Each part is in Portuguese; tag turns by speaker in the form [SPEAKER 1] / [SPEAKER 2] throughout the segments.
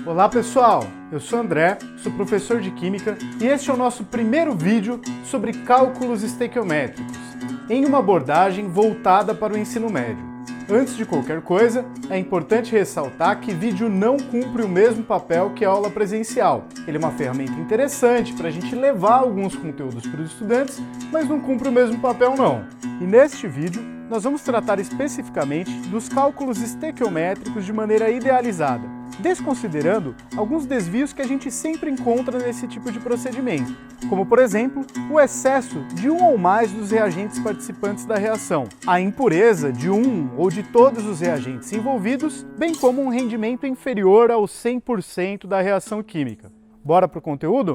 [SPEAKER 1] Olá pessoal, eu sou André, sou professor de Química e este é o nosso primeiro vídeo sobre cálculos estequiométricos, em uma abordagem voltada para o ensino médio. Antes de qualquer coisa, é importante ressaltar que vídeo não cumpre o mesmo papel que a aula presencial. Ele é uma ferramenta interessante para a gente levar alguns conteúdos para os estudantes, mas não cumpre o mesmo papel não. E neste vídeo, nós vamos tratar especificamente dos cálculos estequiométricos de maneira idealizada, desconsiderando alguns desvios que a gente sempre encontra nesse tipo de procedimento, como por exemplo, o excesso de um ou mais dos reagentes participantes da reação, a impureza de um ou de todos os reagentes envolvidos, bem como um rendimento inferior ao 100% da reação química. Bora pro conteúdo?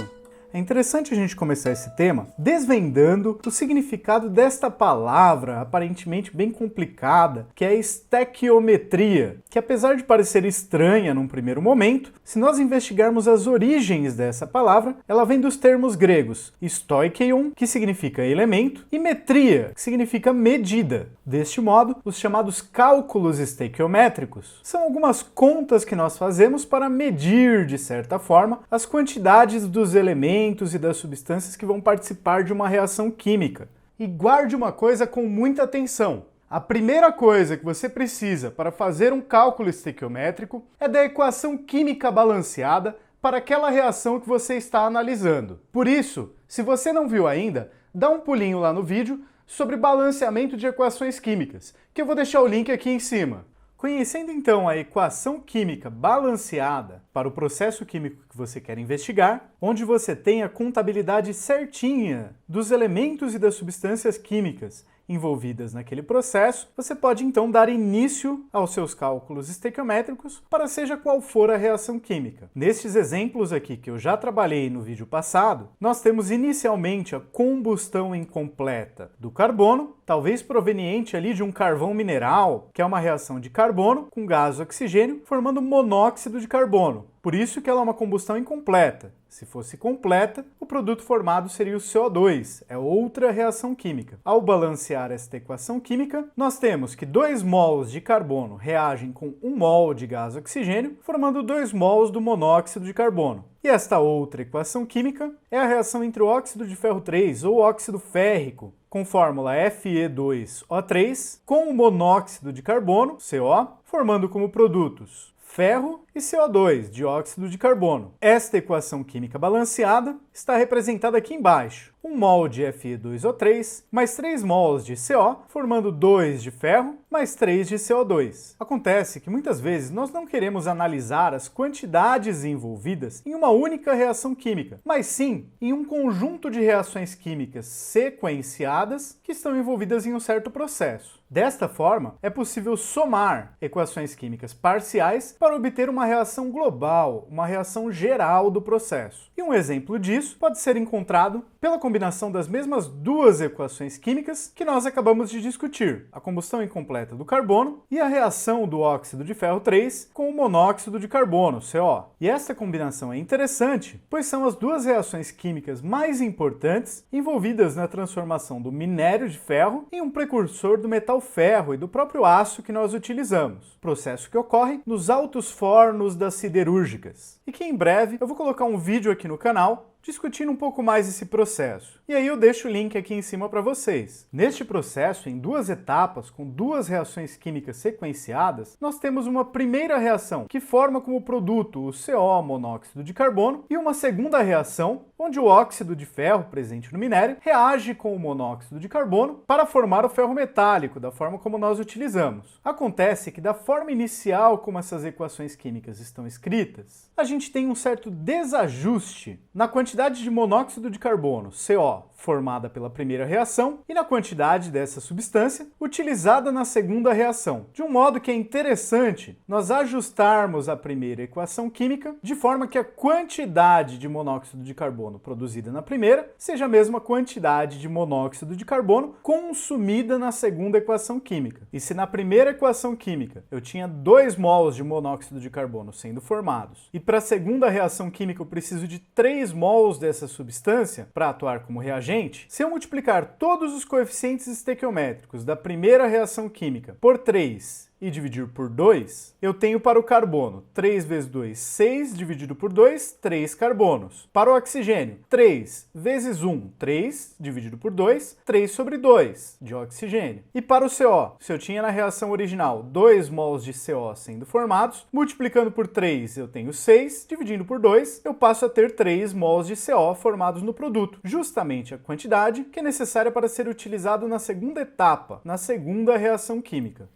[SPEAKER 1] É interessante a gente começar esse tema desvendando o significado desta palavra aparentemente bem complicada, que é a estequiometria, que apesar de parecer estranha num primeiro momento, se nós investigarmos as origens dessa palavra, ela vem dos termos gregos stoikeion, que significa elemento, e metria, que significa medida. Deste modo, os chamados cálculos estequiométricos são algumas contas que nós fazemos para medir, de certa forma, as quantidades dos elementos e das substâncias que vão participar de uma reação química. E guarde uma coisa com muita atenção. A primeira coisa que você precisa para fazer um cálculo estequiométrico é da equação química balanceada para aquela reação que você está analisando. Por isso, se você não viu ainda, dá um pulinho lá no vídeo sobre balanceamento de equações químicas, que eu vou deixar o link aqui em cima. Conhecendo então a equação química balanceada para o processo químico que você quer investigar, onde você tem a contabilidade certinha dos elementos e das substâncias químicas envolvidas naquele processo, você pode então dar início aos seus cálculos estequiométricos para seja qual for a reação química. Nestes exemplos aqui que eu já trabalhei no vídeo passado, nós temos inicialmente a combustão incompleta do carbono, talvez proveniente ali de um carvão mineral, que é uma reação de carbono com gás oxigênio, formando monóxido de carbono. Por isso que ela é uma combustão incompleta. Se fosse completa, o produto formado seria o CO2, é outra reação química. Ao balancear esta equação química, nós temos que 2 mols de carbono reagem com 1 mol de gás oxigênio, formando 2 mols do monóxido de carbono. E esta outra equação química é a reação entre o óxido de ferro 3 ou óxido férrico, com fórmula Fe2O3, com o monóxido de carbono, CO, formando como produtos ferro e CO2, dióxido de carbono. Esta equação química balanceada está representada aqui embaixo. 1 mol de Fe2O3 mais 3 mols de CO, formando 2 de ferro mais 3 de CO2. Acontece que muitas vezes nós não queremos analisar as quantidades envolvidas em uma única reação química, mas sim em um conjunto de reações químicas sequenciadas que estão envolvidas em um certo processo. Desta forma, é possível somar equações químicas parciais para obter uma reação global, uma reação geral do processo. E um exemplo disso pode ser encontrado pela combinação das mesmas duas equações químicas que nós acabamos de discutir, a combustão incompleta do carbono e a reação do óxido de ferro 3 com o monóxido de carbono, CO. E esta combinação é interessante, pois são as duas reações químicas mais importantes envolvidas na transformação do minério de ferro em um precursor do metal ferro e do próprio aço que nós utilizamos, processo que ocorre nos altos fornos das siderúrgicas, e que em breve eu vou colocar um vídeo aqui no canal discutindo um pouco mais esse processo. E aí eu deixo o link aqui em cima para vocês. Neste processo, em 2 etapas, com 2 reações químicas sequenciadas, nós temos uma primeira reação que forma como produto o CO, monóxido de carbono, e uma segunda reação, onde o óxido de ferro presente no minério reage com o monóxido de carbono para formar o ferro metálico, da forma como nós utilizamos. Acontece que da forma inicial como essas equações químicas estão escritas, a gente tem um certo desajuste na quantidade de monóxido de carbono, CO, formada pela primeira reação, e na quantidade dessa substância utilizada na segunda reação, de um modo que é interessante nós ajustarmos a primeira equação química de forma que a quantidade de monóxido de carbono produzida na primeira seja a mesma quantidade de monóxido de carbono consumida na segunda equação química. E se na primeira equação química eu tinha 2 mols de monóxido de carbono sendo formados, e para a segunda reação química eu preciso de 3 mols dessa substância para atuar como reagente, se eu multiplicar todos os coeficientes estequiométricos da primeira reação química por 3 e dividir por 2, eu tenho para o carbono 3 vezes 2, 6, dividido por 2, 3 carbonos. Para o oxigênio, 3 vezes 1, 3, dividido por 2, 3 sobre 2 de oxigênio. E para o CO, se eu tinha na reação original 2 mols de CO sendo formados, multiplicando por 3 eu tenho 6, dividindo por 2 eu passo a ter 3 mols de CO formados no produto, justamente a quantidade que é necessária para ser utilizado na segunda etapa, na segunda reação química.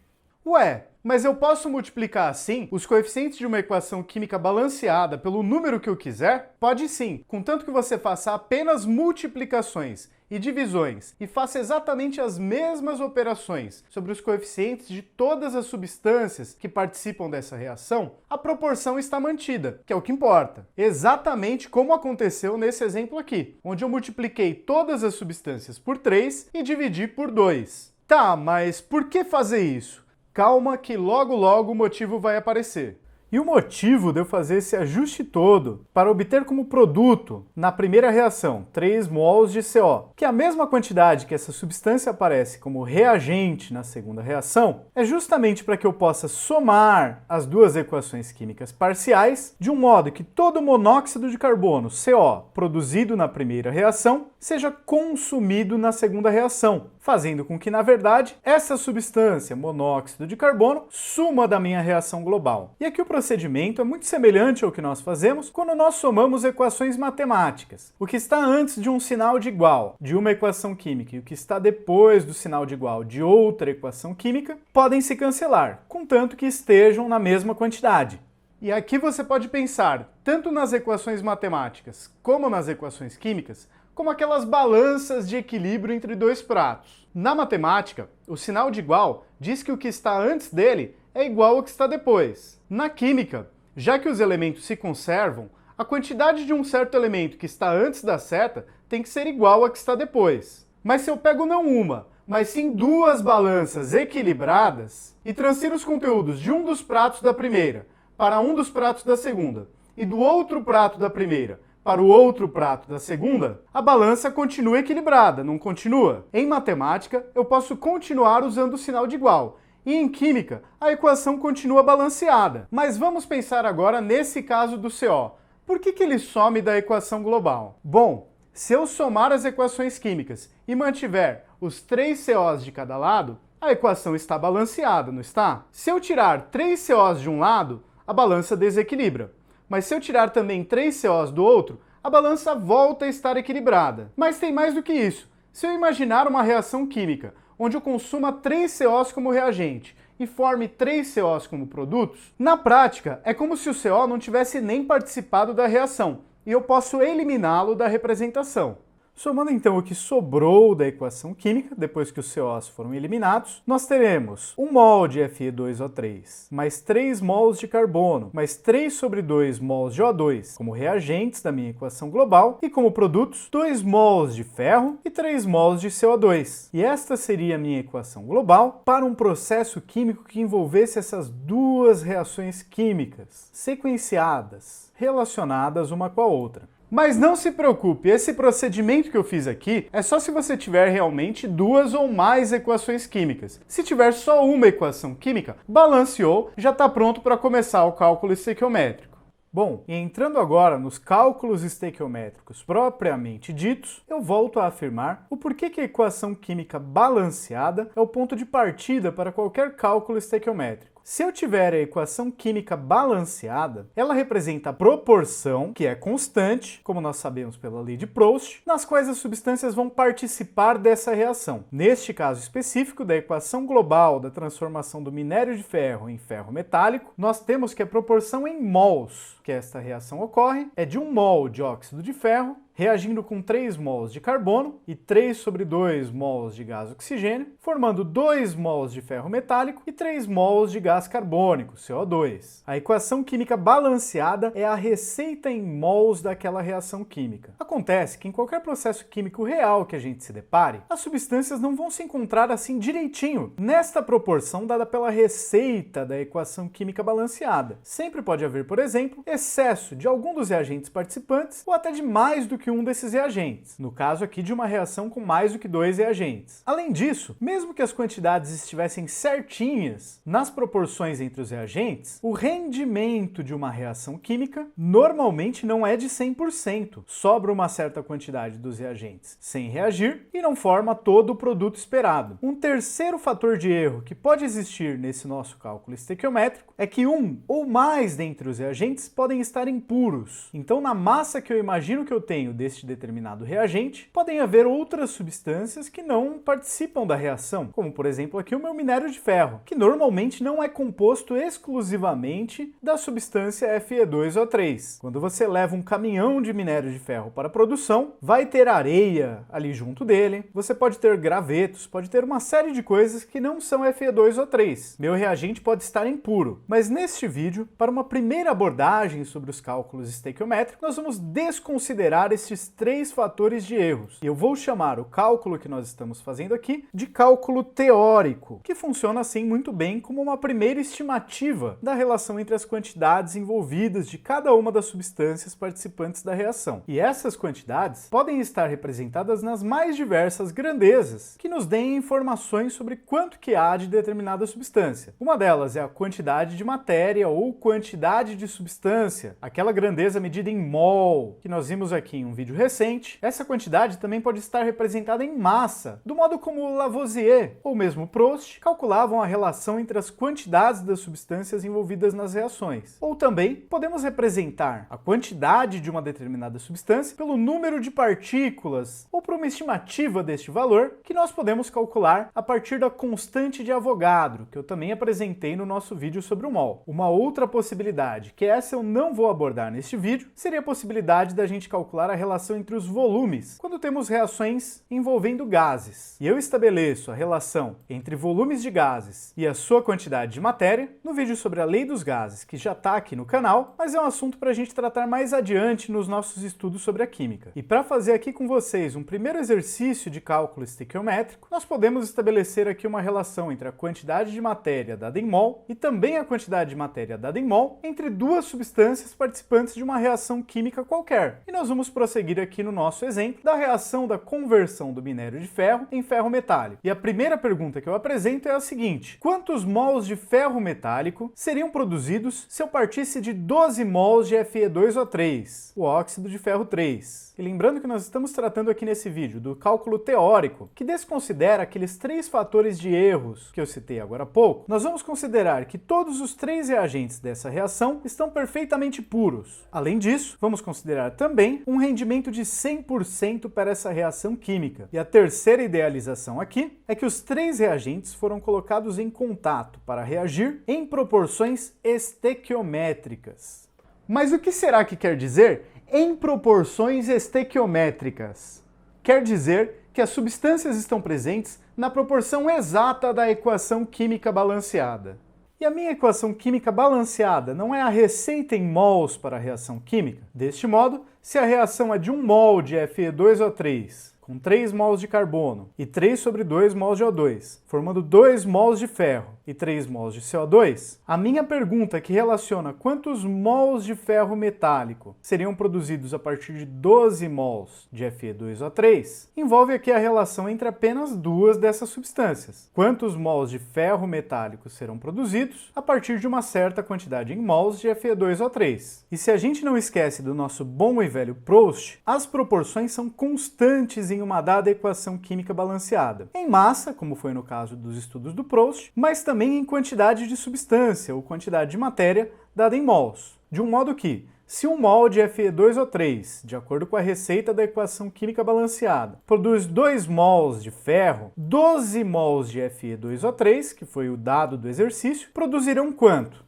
[SPEAKER 1] Ué, mas eu posso multiplicar assim os coeficientes de uma equação química balanceada pelo número que eu quiser? Pode sim, contanto que você faça apenas multiplicações e divisões e faça exatamente as mesmas operações sobre os coeficientes de todas as substâncias que participam dessa reação, a proporção está mantida, que é o que importa. Exatamente como aconteceu nesse exemplo aqui, onde eu multipliquei todas as substâncias por 3 e dividi por 2. Tá, mas por que fazer isso? Calma que logo o motivo vai aparecer. E o motivo de eu fazer esse ajuste todo para obter como produto, na primeira reação, 3 mols de CO, que é a mesma quantidade que essa substância aparece como reagente na segunda reação, é justamente para que eu possa somar as duas equações químicas parciais de um modo que todo monóxido de carbono, CO, produzido na primeira reação, seja consumido na segunda reação, fazendo com que, na verdade, essa substância, monóxido de carbono, suma da minha reação global. E aqui o procedimento é muito semelhante ao que nós fazemos quando nós somamos equações matemáticas. O que está antes de um sinal de igual de uma equação química e o que está depois do sinal de igual de outra equação química podem se cancelar, contanto que estejam na mesma quantidade. E aqui você pode pensar, tanto nas equações matemáticas como nas equações químicas, como aquelas balanças de equilíbrio entre dois pratos. Na matemática, o sinal de igual diz que o que está antes dele é igual ao que está depois. Na química, já que os elementos se conservam, a quantidade de um certo elemento que está antes da seta tem que ser igual à que está depois. Mas se eu pego não uma, mas sim duas balanças equilibradas e transfiro os conteúdos de um dos pratos da primeira para um dos pratos da segunda e do outro prato da primeira para o outro prato da segunda, a balança continua equilibrada, não continua? Em matemática, eu posso continuar usando o sinal de igual, e em química, a equação continua balanceada. Mas vamos pensar agora nesse caso do CO. Por que ele some da equação global? Bom, se eu somar as equações químicas e mantiver os 3 COs de cada lado, a equação está balanceada, não está? Se eu tirar 3 COs de um lado, a balança desequilibra. Mas se eu tirar também 3 COs do outro, a balança volta a estar equilibrada. Mas tem mais do que isso. Se eu imaginar uma reação química, onde eu consuma 3 COs como reagente e forme 3 COs como produtos, na prática é como se o CO não tivesse nem participado da reação, e eu posso eliminá-lo da representação. Somando então o que sobrou da equação química, depois que os COs foram eliminados, nós teremos 1 mol de Fe2O3, mais 3 mols de carbono, mais 3 sobre 2 mols de O2, como reagentes da minha equação global, e como produtos, 2 mols de ferro e 3 mols de CO2. E esta seria a minha equação global para um processo químico que envolvesse essas duas reações químicas, sequenciadas, relacionadas uma com a outra. Mas não se preocupe, esse procedimento que eu fiz aqui é só se você tiver realmente 2 ou mais equações químicas. Se tiver só uma equação química, balanceou, já está pronto para começar o cálculo estequiométrico. Bom, e entrando agora nos cálculos estequiométricos propriamente ditos, eu volto a afirmar o porquê que a equação química balanceada é o ponto de partida para qualquer cálculo estequiométrico. Se eu tiver a equação química balanceada, ela representa a proporção, que é constante, como nós sabemos pela lei de Proust, nas quais as substâncias vão participar dessa reação. Neste caso específico da equação global da transformação do minério de ferro em ferro metálico, nós temos que a proporção em mols que esta reação ocorre é de 1 mol de óxido de ferro reagindo com 3 mols de carbono e 3 sobre 2 mols de gás oxigênio, formando 2 mols de ferro metálico e 3 mols de gás carbônico, CO2. A equação química balanceada é a receita em mols daquela reação química. Acontece que em qualquer processo químico real que a gente se depare, as substâncias não vão se encontrar assim direitinho, nesta proporção dada pela receita da equação química balanceada. Sempre pode haver, por exemplo, excesso de algum dos reagentes participantes ou até de mais do que que um desses reagentes, no caso aqui de uma reação com mais do que 2 reagentes. Além disso, mesmo que as quantidades estivessem certinhas nas proporções entre os reagentes, o rendimento de uma reação química normalmente não é de 100%. Sobra uma certa quantidade dos reagentes sem reagir e não forma todo o produto esperado. Um terceiro fator de erro que pode existir nesse nosso cálculo estequiométrico é que um ou mais dentre os reagentes podem estar impuros. Então, na massa que eu imagino que eu tenho deste determinado reagente, podem haver outras substâncias que não participam da reação, como por exemplo aqui o meu minério de ferro, que normalmente não é composto exclusivamente da substância Fe2O3. Quando você leva um caminhão de minério de ferro para a produção, vai ter areia ali junto dele, você pode ter gravetos, pode ter uma série de coisas que não são Fe2O3. Meu reagente pode estar impuro. Mas neste vídeo, para uma primeira abordagem sobre os cálculos estequiométricos, nós vamos desconsiderar estes 3 fatores de erros. E eu vou chamar o cálculo que nós estamos fazendo aqui de cálculo teórico, que funciona assim muito bem como uma primeira estimativa da relação entre as quantidades envolvidas de cada uma das substâncias participantes da reação. E essas quantidades podem estar representadas nas mais diversas grandezas, que nos deem informações sobre quanto que há de determinada substância. Uma delas é a quantidade de matéria ou quantidade de substância, aquela grandeza medida em mol, que nós vimos aqui em um vídeo recente. Essa quantidade também pode estar representada em massa, do modo como Lavoisier ou mesmo Proust calculavam a relação entre as quantidades das substâncias envolvidas nas reações. Ou também podemos representar a quantidade de uma determinada substância pelo número de partículas ou por uma estimativa deste valor que nós podemos calcular a partir da constante de Avogadro, que eu também apresentei no nosso vídeo sobre o mol. Uma outra possibilidade, que essa eu não vou abordar neste vídeo, seria a possibilidade da gente calcular a relação entre os volumes quando temos reações envolvendo gases. E eu estabeleço a relação entre volumes de gases e a sua quantidade de matéria no vídeo sobre a lei dos gases, que já está aqui no canal, mas é um assunto para a gente tratar mais adiante nos nossos estudos sobre a química. E para fazer aqui com vocês um primeiro exercício de cálculo estequiométrico, nós podemos estabelecer aqui uma relação entre a quantidade de matéria dada em mol e também a quantidade de matéria dada em mol entre duas substâncias participantes de uma reação química qualquer. E nós vamos prosseguir aqui no nosso exemplo da reação da conversão do minério de ferro em ferro metálico. E a primeira pergunta que eu apresento é a seguinte: quantos mols de ferro metálico seriam produzidos se eu partisse de 12 mols de Fe2O3, o óxido de ferro 3? E lembrando que nós estamos tratando aqui nesse vídeo do cálculo teórico, que desconsidera aqueles 3 fatores de erros que eu citei agora há pouco. Nós vamos considerar que todos os 3 reagentes dessa reação estão perfeitamente puros. Além disso, vamos considerar também um rendimento de 100% para essa reação química. E a terceira idealização aqui é que os 3 reagentes foram colocados em contato para reagir em proporções estequiométricas. Mas o que será que quer dizer em proporções estequiométricas? Quer dizer que as substâncias estão presentes na proporção exata da equação química balanceada. E a minha equação química balanceada não é a receita em mols para a reação química? Deste modo, se a reação é de 1 mol de Fe2O3 com 3 mols de carbono e 3 sobre 2 mols de O2, formando 2 mols de ferro e 3 mols de CO2, a minha pergunta que relaciona quantos mols de ferro metálico seriam produzidos a partir de 12 mols de Fe2O3 envolve aqui a relação entre apenas 2 dessas substâncias. Quantos mols de ferro metálico serão produzidos a partir de uma certa quantidade em mols de Fe2O3. E se a gente não esquece do nosso bom e velho Proust, as proporções são constantes em uma dada equação química balanceada. Em massa, como foi no caso dos estudos do Proust, mas também em quantidade de substância ou quantidade de matéria dada em mols. De um modo que, se 1 mol de Fe2O3, de acordo com a receita da equação química balanceada, produz 2 mols de ferro, 12 mols de Fe2O3, que foi o dado do exercício, produzirão quanto?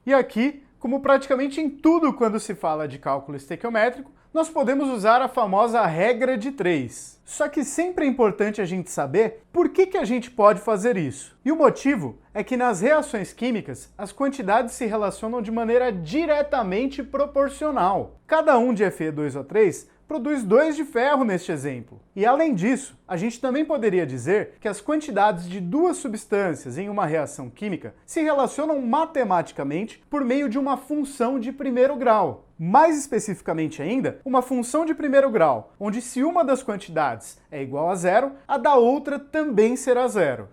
[SPEAKER 1] E aqui, como praticamente em tudo quando se fala de cálculo estequiométrico, nós podemos usar a famosa regra de 3. Só que sempre é importante a gente saber por que a gente pode fazer isso. E o motivo é que nas reações químicas, as quantidades se relacionam de maneira diretamente proporcional. Cada um de Fe2O3 produz 2 de ferro neste exemplo. E além disso, a gente também poderia dizer que as quantidades de duas substâncias em uma reação química se relacionam matematicamente por meio de uma função de primeiro grau. Mais especificamente ainda, uma função de primeiro grau, onde se uma das quantidades é igual a zero, a da outra também será zero.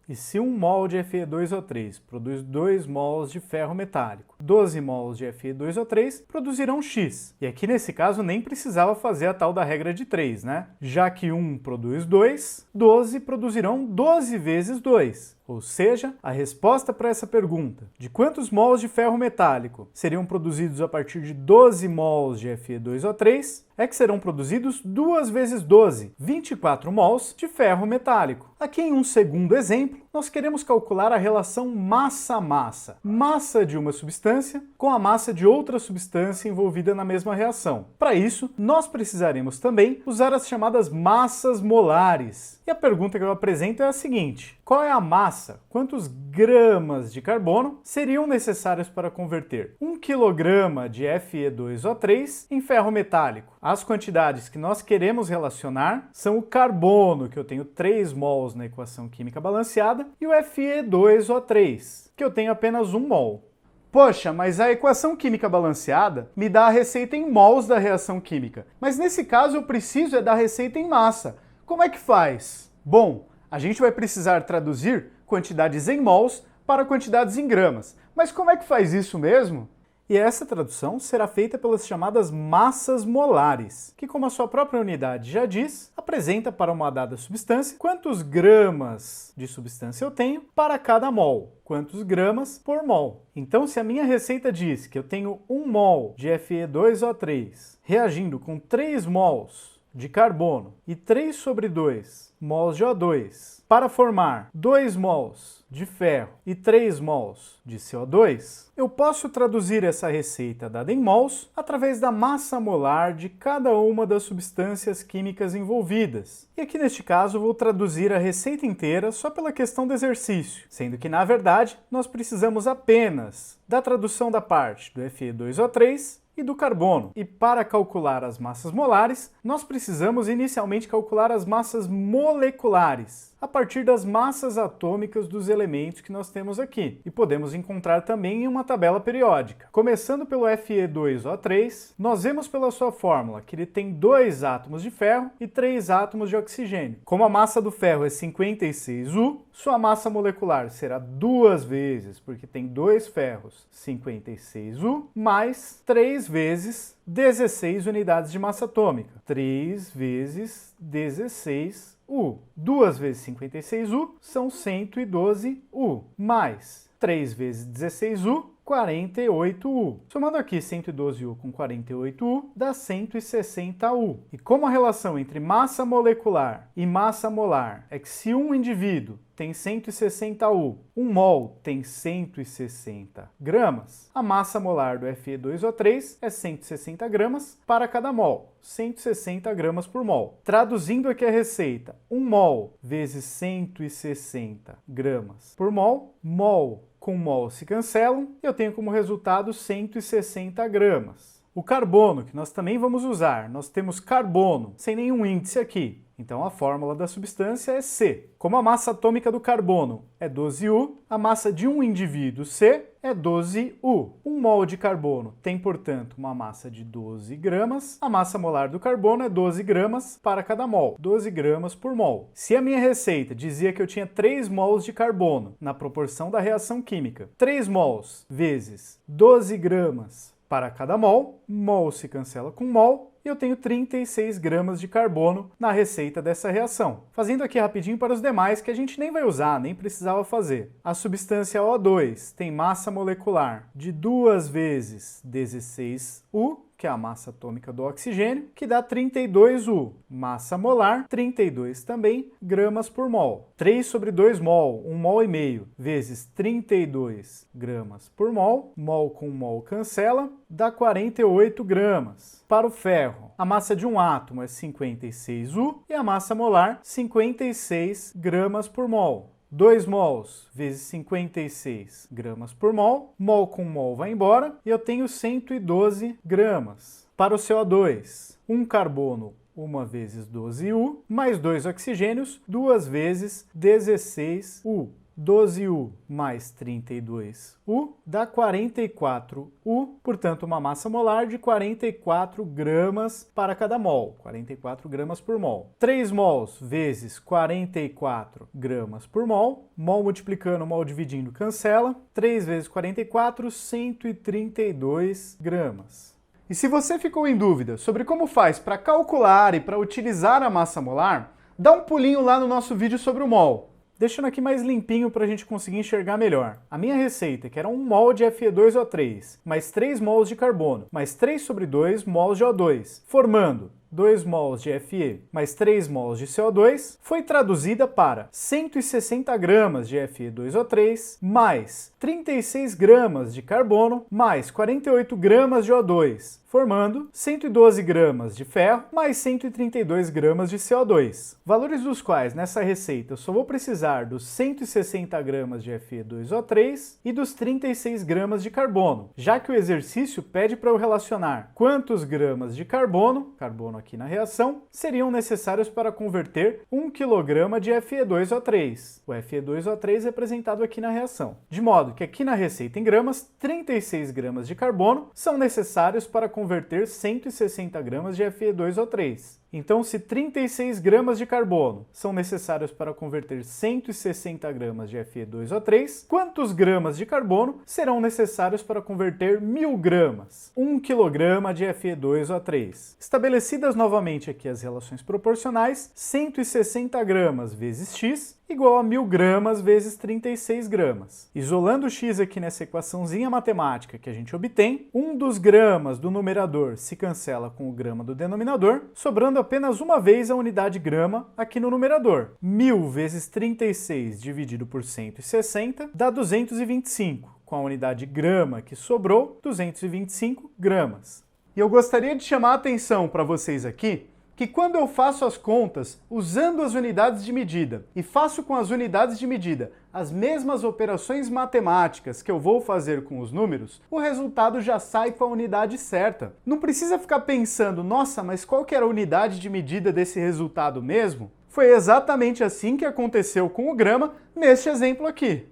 [SPEAKER 1] E se 1 mol de Fe2O3 produz 2 mols de ferro metálico, 12 mols de Fe2O3 produzirão X. E aqui nesse caso nem precisava fazer a tal da regra de 3, né? Já que 1 produz 2, 12 produzirão 12 vezes 2. Ou seja, a resposta para essa pergunta, de quantos mols de ferro metálico seriam produzidos a partir de 12 mols de Fe2O3, é que serão produzidos 2 vezes 12, 24 mols de ferro metálico. Aqui em um segundo exemplo, nós queremos calcular a relação massa-massa. Massa de uma substância com a massa de outra substância envolvida na mesma reação. Para isso, nós precisaremos também usar as chamadas massas molares. E a pergunta que eu apresento é a seguinte: qual é a massa? Quantos gramas de carbono seriam necessários para converter 1 kg de Fe2O3 em ferro metálico? As quantidades que nós queremos relacionar são o carbono, que eu tenho 3 mols na equação química balanceada, e o Fe2O3, que eu tenho apenas 1 mol. Poxa, mas a equação química balanceada me dá a receita em mols da reação química. Mas nesse caso eu preciso da receita em massa. Como é que faz? Bom, a gente vai precisar traduzir quantidades em mols para quantidades em gramas. Mas como é que faz isso mesmo? E essa tradução será feita pelas chamadas massas molares, que, como a sua própria unidade já diz, apresenta para uma dada substância quantos gramas de substância eu tenho para cada mol, quantos gramas por mol. Então, se a minha receita diz que eu tenho 1 mol de Fe2O3 reagindo com 3 mols de carbono e 3 sobre 2 mols de O2 para formar 2 mols de ferro e 3 mols de CO2, eu posso traduzir essa receita dada em mols através da massa molar de cada uma das substâncias químicas envolvidas. E aqui neste caso vou traduzir a receita inteira só pela questão do exercício, sendo que na verdade nós precisamos apenas da tradução da parte do Fe2O3 e do carbono. E para calcular as massas molares, nós precisamos inicialmente calcular as massas moleculares, a partir das massas atômicas dos elementos que nós temos aqui. E podemos encontrar também em uma tabela periódica. Começando pelo Fe2O3, nós vemos pela sua fórmula que ele tem 2 átomos de ferro e 3 átomos de oxigênio. Como a massa do ferro é 56U, sua massa molecular será 2 vezes, porque tem 2 ferros, 56U, mais 3 vezes 16 unidades de massa atômica. 3 vezes 16U. 2 vezes 56U são 112U, mais 3 vezes 16U, 48U. Somando aqui 112U com 48U, dá 160U. E como a relação entre massa molecular e massa molar é que se um indivíduo tem 160U, 1 mol tem 160 gramas, a massa molar do Fe2O3 é 160 gramas para cada mol, 160 gramas por mol. Traduzindo aqui a receita, 1 mol vezes 160 gramas por mol, mol com mol se cancelam e eu tenho como resultado 160 gramas. O carbono, que nós também vamos usar, nós temos carbono sem nenhum índice aqui. Então a fórmula da substância é C. Como a massa atômica do carbono é 12U, a massa de um indivíduo C é 12U. 1 mol de carbono tem, portanto, uma massa de 12 gramas. A massa molar do carbono é 12 gramas para cada mol, 12 gramas por mol. Se a minha receita dizia que eu tinha 3 mols de carbono na proporção da reação química, 3 mols vezes 12 gramas para cada mol, mol se cancela com mol, e eu tenho 36 gramas de carbono na receita dessa reação. Fazendo aqui rapidinho para os demais que a gente nem vai usar, nem precisava fazer. A substância O2 tem massa molecular de 2 vezes 16U, que é a massa atômica do oxigênio, que dá 32U. Massa molar, 32 também, gramas por mol. 3 sobre 2 mol, 1 mol e meio, vezes 32 gramas por mol, mol com mol cancela, dá 48 gramas. Para o ferro, a massa de um átomo é 56U e a massa molar 56 gramas por mol. 2 mols vezes 56 gramas por mol. Mol com mol vai embora e eu tenho 112 gramas. Para o CO2, 1 carbono, 1 vezes 12U, mais 2 oxigênios, 2 vezes 16U. 12U mais 32U dá 44U, portanto uma massa molar de 44 gramas para cada mol, 44 gramas por mol. 3 mols vezes 44 gramas por mol, mol multiplicando, mol dividindo, cancela. 3 vezes 44, 132 gramas. E se você ficou em dúvida sobre como faz para calcular e para utilizar a massa molar, dá um pulinho lá no nosso vídeo sobre o mol. Deixando aqui mais limpinho para a gente conseguir enxergar melhor. A minha receita, que era 1 mol de Fe2O3, mais 3 mols de carbono, mais 3 sobre 2 mols de O2, formando 2 mols de Fe mais 3 mols de CO2, foi traduzida para 160 gramas de Fe2O3 mais 36 gramas de carbono mais 48 gramas de O2, formando 112 gramas de ferro mais 132 gramas de CO2. Valores dos quais nessa receita eu só vou precisar dos 160 gramas de Fe2O3 e dos 36 gramas de carbono, já que o exercício pede para eu relacionar quantos gramas de carbono aqui na reação, seriam necessários para converter 1 kg de Fe2O3. O Fe2O3 é representado aqui na reação. De modo que aqui na receita em gramas, 36 gramas de carbono são necessários para converter 160 gramas de Fe2O3. Então, se 36 gramas de carbono são necessários para converter 160 gramas de Fe2O3, quantos gramas de carbono serão necessários para converter 1000 gramas? 1 kg de Fe2O3. Estabelecidas novamente aqui as relações proporcionais, 160 gramas vezes x igual a 1000 gramas vezes 36 gramas. Isolando o x aqui nessa equaçãozinha matemática que a gente obtém, 1 dos gramas do numerador se cancela com o grama do denominador, sobrando apenas uma vez a unidade grama aqui no numerador. 1000 vezes 36 dividido por 160 dá 225. Com a unidade grama que sobrou, 225 gramas. E eu gostaria de chamar a atenção para vocês aqui que quando eu faço as contas usando as unidades de medida e faço com as unidades de medida as mesmas operações matemáticas que eu vou fazer com os números, o resultado já sai com a unidade certa. Não precisa ficar pensando, nossa, mas qual que era a unidade de medida desse resultado mesmo? Foi exatamente assim que aconteceu com o grama neste exemplo aqui.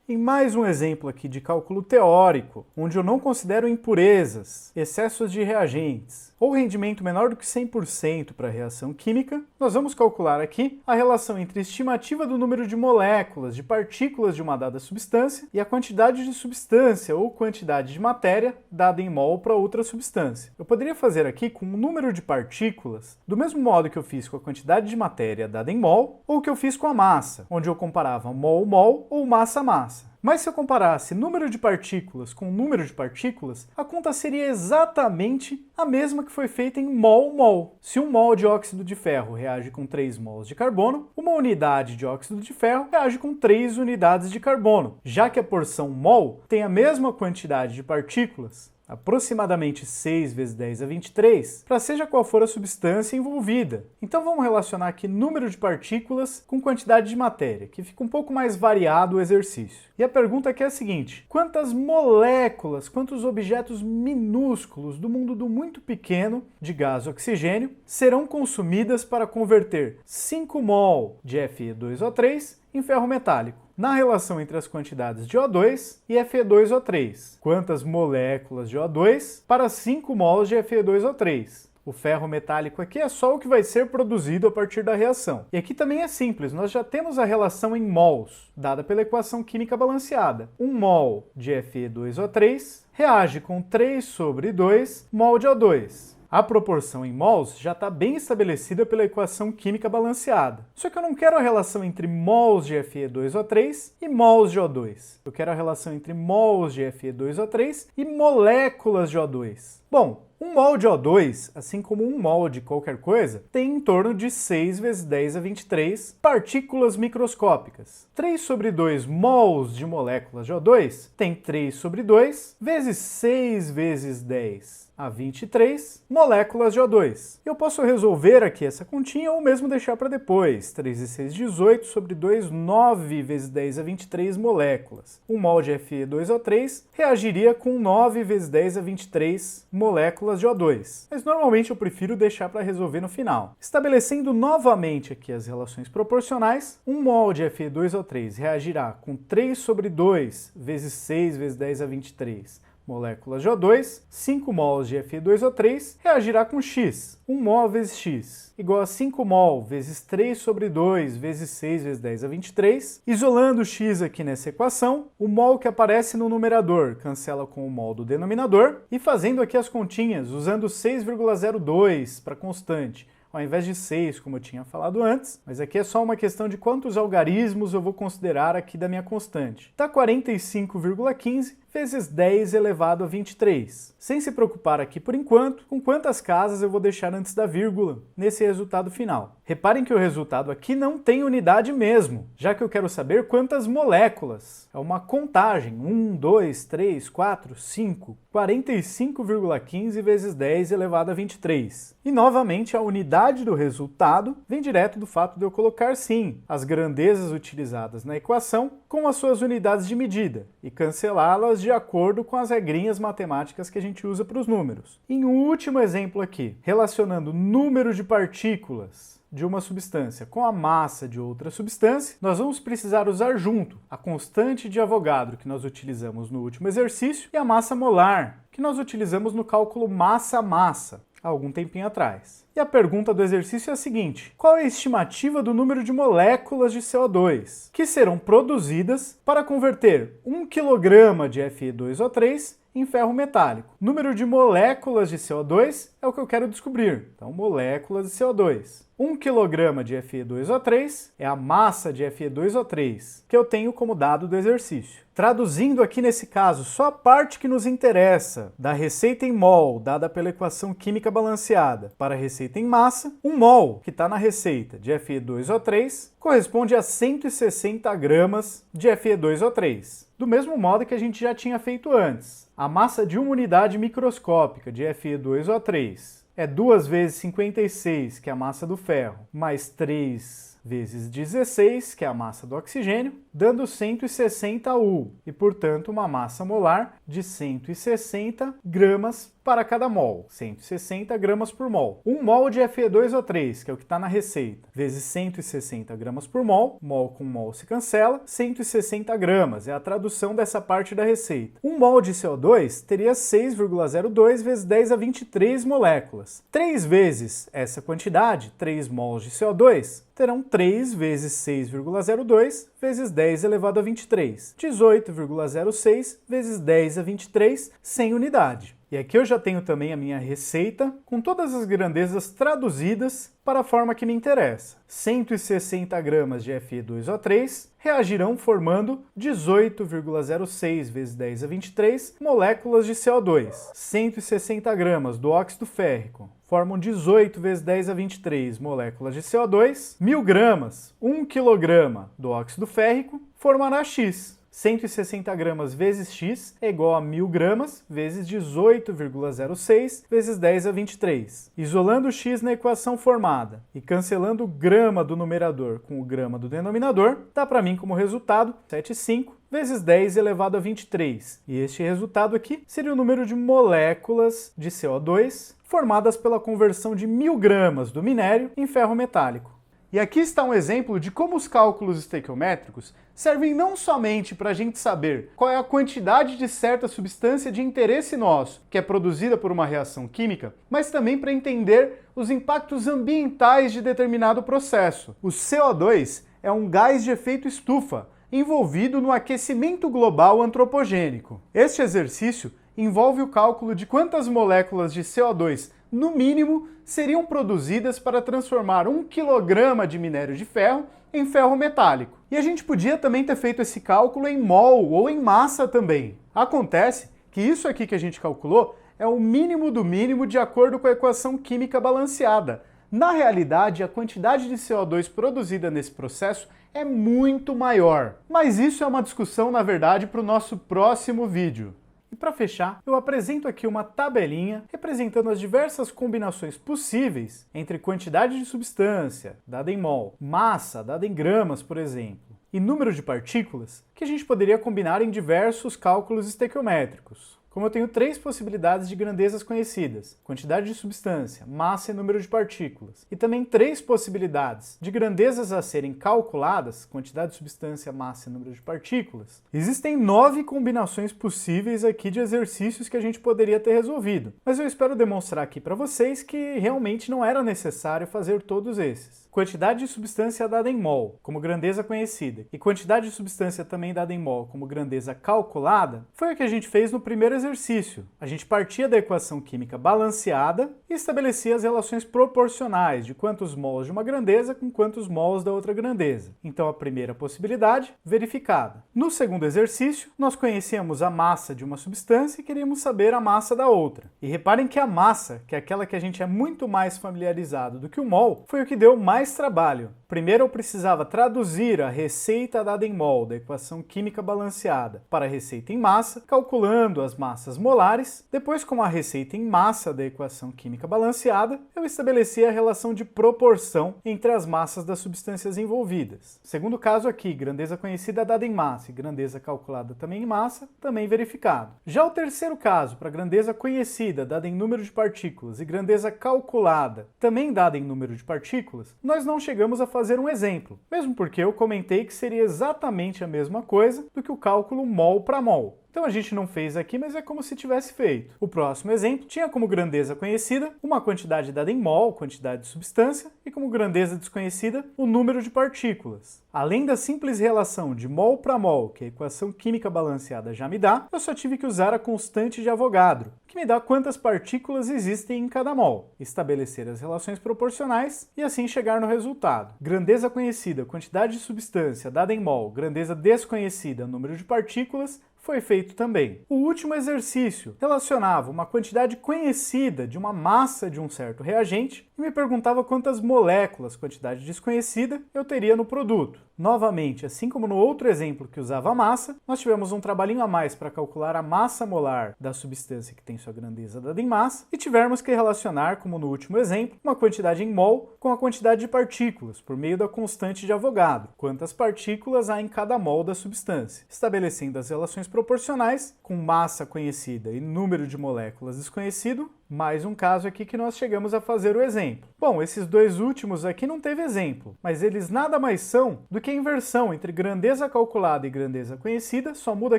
[SPEAKER 1] Em mais um exemplo aqui de cálculo teórico, onde eu não considero impurezas, excessos de reagentes ou rendimento menor do que 100% para a reação química, nós vamos calcular aqui a relação entre a estimativa do número de moléculas, de partículas de uma dada substância e a quantidade de substância ou quantidade de matéria dada em mol para outra substância. Eu poderia fazer aqui com o número de partículas do mesmo modo que eu fiz com a quantidade de matéria dada em mol ou que eu fiz com a massa, onde eu comparava mol-mol ou massa-massa. Mas se eu comparasse número de partículas com número de partículas, a conta seria exatamente a mesma que foi feita em mol-mol. Se 1 mol de óxido de ferro reage com 3 mols de carbono, uma unidade de óxido de ferro reage com 3 unidades de carbono, já que a porção mol tem a mesma quantidade de partículas, aproximadamente 6 vezes 10 a 23, para seja qual for a substância envolvida. Então vamos relacionar aqui número de partículas com quantidade de matéria, que fica um pouco mais variado o exercício. E a pergunta aqui é a seguinte: quantas moléculas, quantos objetos minúsculos do mundo do muito pequeno de gás oxigênio serão consumidas para converter 5 mol de Fe2O3 em ferro metálico? Na relação entre as quantidades de O2 e Fe2O3. Quantas moléculas de O2 para 5 mols de Fe2O3? O ferro metálico aqui é só o que vai ser produzido a partir da reação. E aqui também é simples, nós já temos a relação em mols, dada pela equação química balanceada. 1 mol de Fe2O3 reage com 3 sobre 2 mol de O2. A proporção em mols já está bem estabelecida pela equação química balanceada. Só que eu não quero a relação entre mols de Fe2O3 e mols de O2. Eu quero a relação entre mols de Fe2O3 e moléculas de O2. Bom, Um mol de O2, assim como um mol de qualquer coisa, tem em torno de 6 vezes 10 a 23 partículas microscópicas. 3 sobre 2 mols de moléculas de O2 tem 3 sobre 2 vezes 6 vezes 10 a 23 moléculas de O2. Eu posso resolver aqui essa continha ou mesmo deixar para depois. 3 e 6, 18 sobre 2, 9 vezes 10 a 23 moléculas. Um mol de Fe2O3 reagiria com 9 vezes 10 a 23 moléculas de O2. Mas normalmente eu prefiro deixar para resolver no final. Estabelecendo novamente aqui as relações proporcionais, um mol de Fe2O3 reagirá com 3 sobre 2 vezes 6 vezes 10 a 23 moléculas de O2, 5 mols de Fe2O3 reagirá com X. 1 mol vezes X igual a 5 mol vezes 3 sobre 2 vezes 6 vezes 10 a 23. Isolando o X aqui nessa equação, o mol que aparece no numerador cancela com o mol do denominador. E fazendo aqui as continhas, usando 6,02 para constante, ao invés de 6, como eu tinha falado antes, mas aqui é só uma questão de quantos algarismos eu vou considerar aqui da minha constante. Dá 45,15 vezes 10 elevado a 23. Sem se preocupar aqui por enquanto com quantas casas eu vou deixar antes da vírgula nesse resultado final. Reparem que o resultado aqui não tem unidade mesmo, já que eu quero saber quantas moléculas. É uma contagem, 1, 2, 3, 4, 5, 45,15 vezes 10 elevado a 23. E novamente a unidade do resultado vem direto do fato de eu colocar sim as grandezas utilizadas na equação com as suas unidades de medida e cancelá-las de acordo com as regrinhas matemáticas que a gente usa para os números. Em um último exemplo aqui, relacionando o número de partículas de uma substância com a massa de outra substância, nós vamos precisar usar junto a constante de Avogadro que nós utilizamos no último exercício e a massa molar que nós utilizamos no cálculo massa-massa há algum tempinho atrás. E a pergunta do exercício é a seguinte: qual é a estimativa do número de moléculas de CO2 que serão produzidas para converter 1 kg de Fe2O3 em ferro metálico? Número de moléculas de CO2 é o que eu quero descobrir. Então, moléculas de CO2. 1 kg de Fe2O3 é a massa de Fe2O3 que eu tenho como dado do exercício. Traduzindo aqui nesse caso só a parte que nos interessa da receita em mol, dada pela equação química balanceada, para a receita em massa, 1 mol que está na receita de Fe2O3 corresponde a 160 gramas de Fe2O3. Do mesmo modo que a gente já tinha feito antes. A massa de uma unidade microscópica de Fe2O3 é 2 vezes 56, que é a massa do ferro, mais 3 vezes 16, que é a massa do oxigênio, dando 160 U, e portanto uma massa molar de 160 gramas para cada mol, 160 gramas por mol. 1 mol de Fe2O3, que é o que está na receita, vezes 160 gramas por mol com mol se cancela, 160 gramas, é a tradução dessa parte da receita. 1 mol de CO2 teria 6,02 vezes 10 a 23 moléculas. 3 vezes essa quantidade, 3 mols de CO2, terão 3 vezes 6,02 vezes 10 elevado a 23, 18,06 vezes 10 a 23 sem unidade. E aqui eu já tenho também a minha receita com todas as grandezas traduzidas para a forma que me interessa. 160 gramas de Fe2O3 reagirão formando 18,06 vezes 10 a 23 moléculas de CO2. 160 gramas do óxido férrico formam 18 vezes 10 a 23 moléculas de CO2. 1000 gramas, 1 kg do óxido férrico formará X. 160 gramas vezes X é igual a 1000 gramas vezes 18,06 vezes 10 a 23. Isolando o X na equação formada e cancelando o grama do numerador com o grama do denominador, dá para mim como resultado 7,5 vezes 10 elevado a 23. E este resultado aqui seria o número de moléculas de CO2 formadas pela conversão de 1000 gramas do minério em ferro metálico. E aqui está um exemplo de como os cálculos estequiométricos servem não somente para a gente saber qual é a quantidade de certa substância de interesse nosso que é produzida por uma reação química, mas também para entender os impactos ambientais de determinado processo. O CO2 é um gás de efeito estufa, envolvido no aquecimento global antropogênico. Este exercício envolve o cálculo de quantas moléculas de CO2 no mínimo, seriam produzidas para transformar 1 kg de minério de ferro em ferro metálico. E a gente podia também ter feito esse cálculo em mol ou em massa também. Acontece que isso aqui que a gente calculou é o mínimo do mínimo de acordo com a equação química balanceada. Na realidade, a quantidade de CO2 produzida nesse processo é muito maior. Mas isso é uma discussão, na verdade, para o nosso próximo vídeo. E para fechar, eu apresento aqui uma tabelinha representando as diversas combinações possíveis entre quantidade de substância, dada em mol, massa, dada em gramas, por exemplo, e número de partículas, que a gente poderia combinar em diversos cálculos estequiométricos. Como eu tenho 3 possibilidades de grandezas conhecidas, quantidade de substância, massa e número de partículas, e também 3 possibilidades de grandezas a serem calculadas, quantidade de substância, massa e número de partículas, existem 9 combinações possíveis aqui de exercícios que a gente poderia ter resolvido. Mas eu espero demonstrar aqui para vocês que realmente não era necessário fazer todos esses. Quantidade de substância dada em mol, como grandeza conhecida, e quantidade de substância também dada em mol, como grandeza calculada, foi o que a gente fez no primeiro exercício. A gente partia da equação química balanceada e estabelecia as relações proporcionais de quantos mols de uma grandeza com quantos mols da outra grandeza. Então a primeira possibilidade, verificada. No segundo exercício, nós conhecíamos a massa de uma substância e queríamos saber a massa da outra. E reparem que a massa, que é aquela que a gente é muito mais familiarizado do que o mol, foi o que deu mais trabalho. Primeiro eu precisava traduzir a receita dada em mol da equação química balanceada para a receita em massa, calculando as massas molares. Depois, com a receita em massa da equação química balanceada, eu estabeleci a relação de proporção entre as massas das substâncias envolvidas. Segundo caso aqui, grandeza conhecida dada em massa e grandeza calculada também em massa, também verificado. Já o terceiro caso, para grandeza conhecida dada em número de partículas e grandeza calculada também dada em número de partículas, nós não chegamos a fazer um exemplo, mesmo porque eu comentei que seria exatamente a mesma coisa do que o cálculo mol para mol. Então a gente não fez aqui, mas é como se tivesse feito. O próximo exemplo tinha como grandeza conhecida uma quantidade dada em mol, quantidade de substância, e como grandeza desconhecida o número de partículas. Além da simples relação de mol para mol, que a equação química balanceada já me dá, eu só tive que usar a constante de Avogadro, que me dá quantas partículas existem em cada mol, estabelecer as relações proporcionais e assim chegar no resultado. Grandeza conhecida, quantidade de substância dada em mol, grandeza desconhecida, número de partículas, foi feito também. O último exercício relacionava uma quantidade conhecida de uma massa de um certo reagente e me perguntava quantas moléculas, quantidade desconhecida, eu teria no produto. Novamente, assim como no outro exemplo que usava a massa, nós tivemos um trabalhinho a mais para calcular a massa molar da substância que tem sua grandeza dada em massa e tivemos que relacionar, como no último exemplo, uma quantidade em mol com a quantidade de partículas, por meio da constante de Avogadro, quantas partículas há em cada mol da substância, estabelecendo as relações proporcionais com massa conhecida e número de moléculas desconhecido. Mais um caso aqui que nós chegamos a fazer o exemplo. Bom, esses dois últimos aqui não teve exemplo, mas eles nada mais são do que a inversão entre grandeza calculada e grandeza conhecida, só muda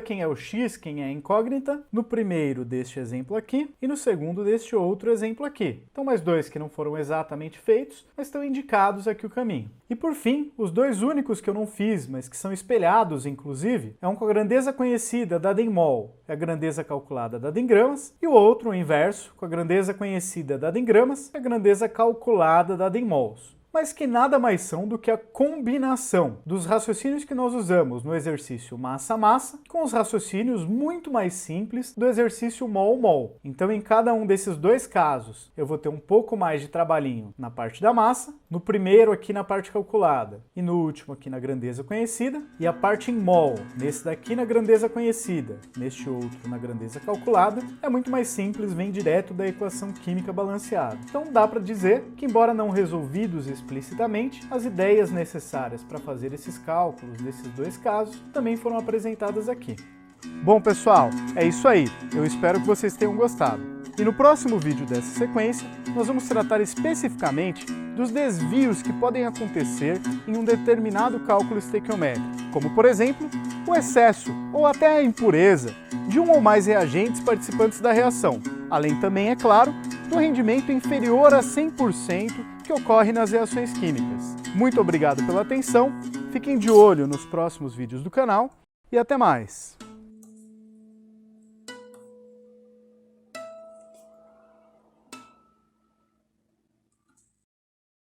[SPEAKER 1] quem é o x, quem é a incógnita, no primeiro deste exemplo aqui e no segundo deste outro exemplo aqui. Então mais dois que não foram exatamente feitos, mas estão indicados aqui o caminho. E por fim, os dois únicos que eu não fiz, mas que são espelhados inclusive, é um com a grandeza conhecida dada em mol, é a grandeza calculada dada em gramas, e o outro, o inverso, com a grandeza conhecida dada em gramas, é a grandeza calculada dada em mols. Mas que nada mais são do que a combinação dos raciocínios que nós usamos no exercício massa-massa com os raciocínios muito mais simples do exercício mol-mol. Então, em cada um desses dois casos, eu vou ter um pouco mais de trabalhinho na parte da massa, no primeiro aqui na parte calculada e no último aqui na grandeza conhecida, e a parte em mol, nesse daqui na grandeza conhecida, neste outro na grandeza calculada, é muito mais simples, vem direto da equação química balanceada. Então, dá para dizer que, embora não resolvidos explicitamente, as ideias necessárias para fazer esses cálculos nesses dois casos também foram apresentadas aqui. Bom, pessoal, é isso aí. Eu espero que vocês tenham gostado. E no próximo vídeo dessa sequência, nós vamos tratar especificamente dos desvios que podem acontecer em um determinado cálculo estequiométrico, como, por exemplo, o excesso ou até a impureza de um ou mais reagentes participantes da reação, além também, é claro, do rendimento inferior a 100% que ocorre nas reações químicas. Muito obrigado pela atenção, fiquem de olho nos próximos vídeos do canal e até mais!